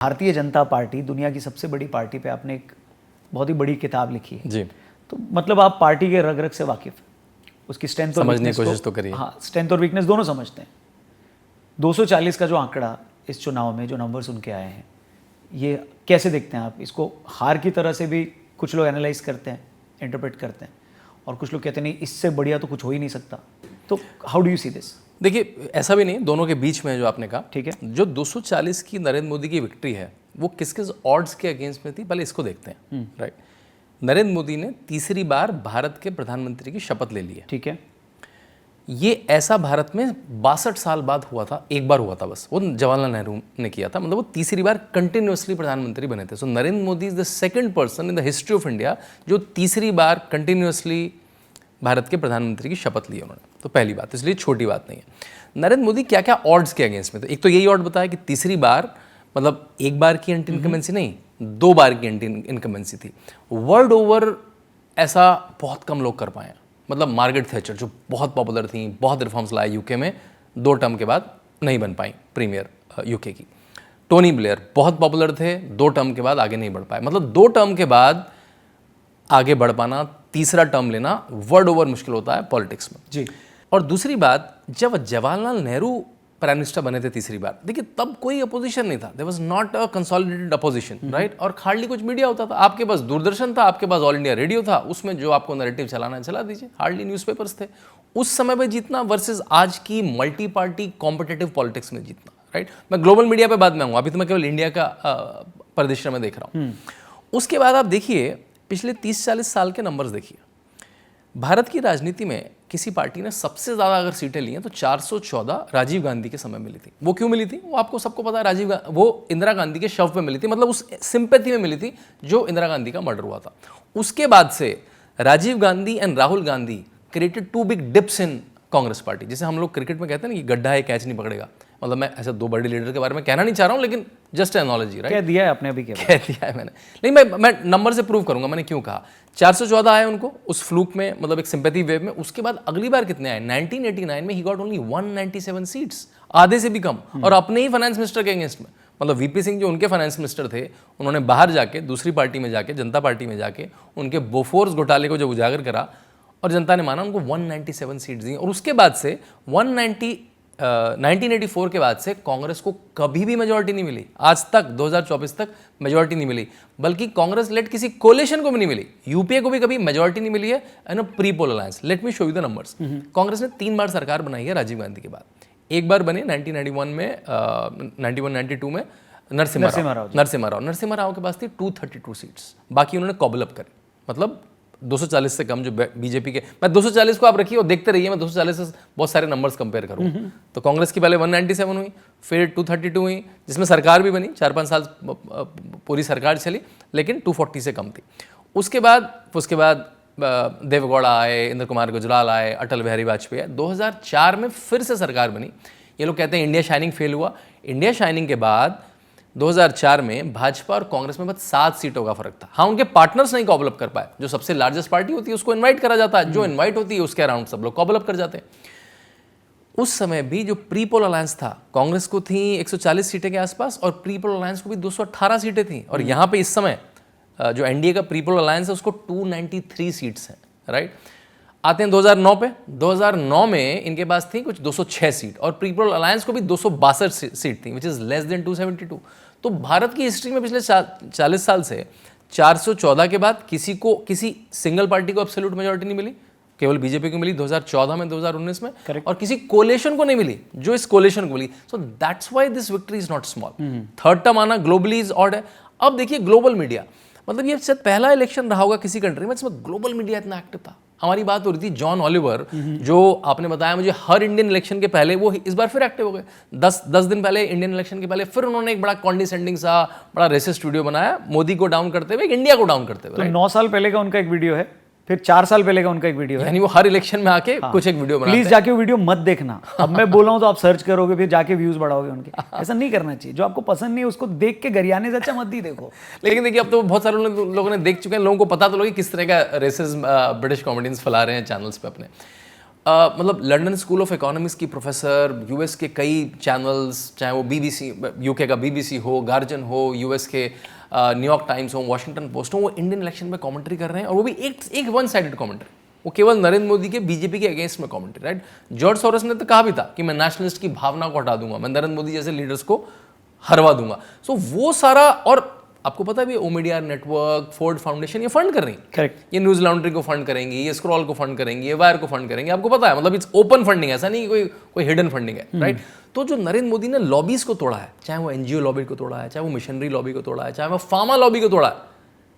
Bharatiya Janata party दुनिया की सबसे बड़ी पार्टी पे आपने एक बहुत ही बड़ी किताब लिखी है जी। तो मतलब आप पार्टी के रग रग से वाकिफ हैं, उसकी स्ट्रेंथ और समझने की वीकनेस कोशिश तो करिए। हाँ, स्ट्रेंथ और वीकनेस दोनों समझते हैं। 240 का जो आंकड़ा इस चुनाव में जो नंबर सुन के आए हैं, ये कैसे देखते हैं आप इसको? हार की तरह से भी कुछ लोग एनालाइज करते हैं, इंटरप्रेट करते हैं, और कुछ लोग कहते हैं नहीं इससे बढ़िया तो कुछ हो ही नहीं सकता। तो how do you see this? देखिए, ऐसा भी नहीं, दोनों के बीच में जो आपने कहा, ठीक है, जो 240 की नरेंद्र मोदी की विक्ट्री है वो किस किस ऑड्स के अगेंस्ट में थी, पहले इसको देखते हैं। राइट, नरेंद्र मोदी ने तीसरी बार भारत के प्रधानमंत्री की शपथ ले ली है। ठीक है, ये ऐसा भारत में 62 साल बाद हुआ था, एक बार हुआ था बस, वो जवाहरलाल नेहरू ने किया था। मतलब वो तीसरी बार कंटिन्यूअसली प्रधानमंत्री बने थे। So Narendra Modi is the second person in the history of India जो तीसरी बार कंटिन्यूअसली भारत के प्रधानमंत्री की शपथ ली है उन्होंने। तो पहली बात, इसलिए छोटी बात नहीं है। नरेंद्र मोदी क्या क्या ऑड्स के अगेंस्ट में थे? एक तो यही ऑड बताया कि तीसरी बार, मतलब एक बार की एंटी इनकमेंसी नहीं, 2 बार की एंटी इनकमेंसी थी। वर्ल्ड ओवर ऐसा बहुत कम लोग कर पाए हैं। मतलब मार्गरेट थैचर जो बहुत पॉपुलर थी, बहुत रिफॉर्म्स लाए यूके में, 2 टर्म के बाद नहीं बन पाई प्रीमियर यूके की। टोनी ब्लेयर बहुत पॉपुलर थे, 2 टर्म के बाद आगे नहीं बढ़ पाए। मतलब 2 टर्म के बाद आगे बढ़ पाना, तीसरा टर्म लेना वर्ल्ड ओवर मुश्किल होता है पॉलिटिक्स में। जी। और दूसरी बात, जब जवाहरलाल नेहरू प्राइम मिनिस्टर बने थे तीसरी बार, देखिए तब कोई अपोजिशन नहीं था, there was not a consolidated opposition, right. और हार्डली कुछ मीडिया होता था। आपके पास दूरदर्शन था, आपके पास ऑल इंडिया रेडियो था, उसमें जो आपको नैरेटिव चलाना है चला दीजिए। हार्डली न्यूज़पेपर्स थे उस समय में जीतना वर्सेस आज की मल्टी पार्टी कॉम्पिटेटिव पॉलिटिक्स में जीतना, राइट। मैं ग्लोबल मीडिया पे बाद में आऊँगा, अभी तो मैं केवल इंडिया का परिदृश्य में देख रहा हूँ। उसके बाद आप देखिए पिछले 30-40 साल के नंबर्स देखिए। भारत की राजनीति में किसी पार्टी ने सबसे ज़्यादा अगर सीटें ली हैं तो 414 राजीव गांधी के समय मिली थी। वो क्यों मिली थी वो आपको सबको पता है। वो इंदिरा गांधी के शव पे मिली थी, मतलब उस सिंपैथी में मिली थी जो इंदिरा गांधी का मर्डर हुआ था। उसके बाद से Rajiv Gandhi and Rahul Gandhi created 2 big dips in Congress party. जैसे हम लोग क्रिकेट में कहते हैं ना कि गड्ढा है कैच नहीं पकड़ेगा। मतलब मैं ऐसे 2 बड़े लीडर के बारे में कहना नहीं चाह रहा हूँ, लेकिन जस्ट एनोलॉजी, राइट। कह दिया है आपने, अभी कह दिया है मैंने, नहीं मैं नंबर से प्रूव करूंगा मैंने क्यों कहा। 414 आए उनको उस फ्लूक में, मतलब एक सिंपैथी वेव में। उसके बाद अगली बार कितने आए? 1989 में ही गॉट ओनली 197 सीट्स, आधे से भी कम, और अपने ही फाइनेंस मिनिस्टर के अगेंस्ट में। मतलब वीपी सिंह जो उनके फाइनेंस मिनिस्टर थे, उन्होंने बाहर जाके दूसरी पार्टी में जाके, जनता पार्टी में जाके उनके बोफोर्स घोटाले को जब उजागर करा और जनता ने माना, उनको 197 सीट्स दी। और उसके बाद से 1984 के बाद से कांग्रेस को कभी भी मेजॉरिटी नहीं मिली। आज तक 2024 तक मेजॉरिटी नहीं मिली, बल्कि कांग्रेस लेड किसी कोलिशन को भी नहीं मिली। यूपीए को भी कभी मेजॉरिटी नहीं मिली है and pre poll alliance. Let me show you the numbers. Congress ने 3 बार सरकार बनाई है राजीव गांधी के बाद। एक बार बनी 1991 में, 91-92 में नरसिम्हा राव के पास थी 232 सीट्स। बाकी उन्होंने कॉबल अप करी, मतलब 240 से कम जो बीजेपी के। मैं 240 को आप रखिए और देखते रहिए, मैं 240 से बहुत सारे नंबर्स कंपेयर करूँ। तो कांग्रेस की पहले 197 हुई, फिर 232 हुई, जिसमें सरकार भी बनी, 4-5 साल पूरी सरकार चली, लेकिन 240 से कम थी। उसके बाद देवेगौड़ा आए, इंद्र कुमार गुजराल आए, अटल बिहारी वाजपेयी आए। 2004 में फिर से सरकार बनी। ये लोग कहते हैं इंडिया शाइनिंग फेल हुआ। इंडिया शाइनिंग के बाद 2004 में भाजपा और कांग्रेस में बस 7 सीटों का फर्क था। हाँ, उनके पार्टनर्स नहीं कॉबल अप कर पाए। जो सबसे लार्जेस्ट पार्टी होती है उसको इनवाइट करा जाता है, जो इनवाइट होती है उसके अराउंड सब लोग कॉबल अप कर जाते हैं। उस समय भी जो प्री पोल अलायंस था, कांग्रेस को थी 140 सीटें के आसपास और प्री पोल अलायंस को भी 218 सीटें थी। और यहाँ पे इस समय जो एनडीए का प्री पोल अलायंस है उसको 293 सीट्स हैं, राइट। आते हैं 2009 पे। 2009 में इनके पास थी कुछ 206 सीट और प्री पोल अलायंस को भी 262 सीट थी, विच इज लेस देन 272। तो भारत की हिस्ट्री में पिछले 40 साल से 414 के बाद किसी सिंगल पार्टी को एब्सोल्यूट मेजॉरिटी नहीं मिली। केवल बीजेपी को मिली 2014 में, 2019 में। Correct. और किसी कोलेशन को नहीं मिली जो इस कोलेशन को मिली। So that's why this victory is not small. Third term आना ग्लोबली इज ऑड है। अब देखिए ग्लोबल मीडिया, मतलब ये शायद पहला इलेक्शन रहा होगा किसी कंट्री में जिसमें ग्लोबल मीडिया इतना एक्टिव था। हमारी बात हो रही थी जॉन ऑलिवर, जो आपने बताया मुझे हर इंडियन इलेक्शन के पहले, वो इस बार फिर एक्टिव हो गए। 10 दिन पहले, इंडियन इलेक्शन के पहले फिर उन्होंने एक बड़ा कॉन्डिसेंडिंग सा बड़ा रेसिस्ट वीडियो बनाया, मोदी को डाउन करते हुए, इंडिया को डाउन करते हुए। तो 9 साल पहले का उनका एक वीडियो है, फिर 4 साल पहले का उनका एक वीडियो है। यानी वो हर इलेक्शन में आके कुछ एक वीडियो बनाते हैं। प्लीज जाके वो वीडियो मत देखना। अब मैं बोल रहा हूँ तो आप सर्च करोगे, फिर जाके व्यूज बढ़ाओगे उनके। ऐसा नहीं करना चाहिए। जो आपको पसंद नहीं है उसको देख के गरियाने से अच्छा मत ही देखो। लेकिन देखिए अब तो बहुत सारे लोगों ने देख चुके हैं, लोगों को पता तो लगे किस तरह का रेसिज्म ब्रिटिश कॉमेडियंस फैला रहे हैं चैनल्स पे अपने। मतलब लंदन स्कूल ऑफ इकोनॉमिक्स की प्रोफेसर, यूएस के कई चैनल्स, चाहे वो बीबीसी, यूके का बीबीसी हो, गार्जियन हो, यूएस के न्यूयॉर्क टाइम्स हो, वॉशिंगटन पोस्ट हो, वो इंडियन इलेक्शन में कमेंट्री कर रहे हैं, और वो भी एक वन साइडेड कमेंट्री, वो केवल नरेंद्र मोदी के बीजेपी के अगेंस्ट में कमेंट्री, राइट। जॉर्ज सोरोस ने तो कहा भी था कि मैं नेशनलिस्ट की भावना को हटा दूंगा, मैं नरेंद्र मोदी जैसे लीडर्स को हरवा दूंगा। सो वो सारा, और आपको पता भी, ओमीडिया नेटवर्क, फोर्ड फाउंडेशन, ये फंड कर रही है। करेक्ट। ये न्यूज लॉन्ड्री को फंड करेंगे, ये स्क्रॉल को फंड करेंगे, ये वायर को फंड करेंगे, आपको पता है, मतलब इट्स ओपन फंडिंग, ऐसा नहीं कोई हिडन फंडिंग है, राइट। तो जो नरेंद्र मोदी ने लॉबीज को तोड़ा है, चाहे वो एनजीओ लॉबी को तोड़ा है, चाहे वो मिशनरी लॉबी को तोड़ा है, चाहे वो फार्मा लॉबी को तोड़ा है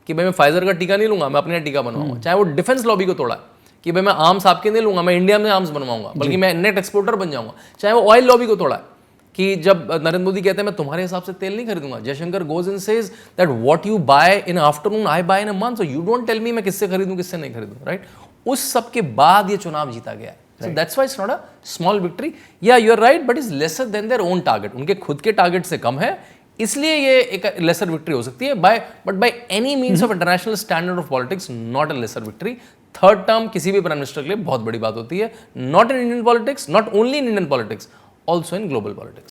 कि भाई मैं फाइजर का टीका नहीं लूंगा, मैं अपने यहाँ टीका बनवाऊंगा, चाहे वो डिफेंस लॉबी को तोड़ा है कि भाई मैं आर्म्स आपके नहीं लूंगा, मैं इंडिया में आर्म्स बनवाऊंगा, बल्कि मैं नेट एक्सपोर्टर बन जाऊंगा, चाहे वो ऑयल लॉबी को तोड़ा है कि जब नरेंद्र मोदी कहते हैं मैं तुम्हारे हिसाब से तेल नहीं खरीदूंगा, Jaishankar goes and says that what you buy in afternoon I buy in a month, so you don't tell me मैं किससे खरीदूं किससे नहीं खरीदूं, राइट। उस सब के बाद ये चुनाव जीता गया है। So that's why it's not a small victory. Yeah, you're right, but it's lesser than their own target. उनके खुद के टारगेट से कम है, इसलिए ये एक लेसर विक्ट्री हो सकती है। But by any means of international standard of politics, not a lesser victory. Third term किसी भी प्राइम मिनिस्टर के लिए बहुत बड़ी बात होती है, not in Indian politics, not only in Indian politics, also in global politics.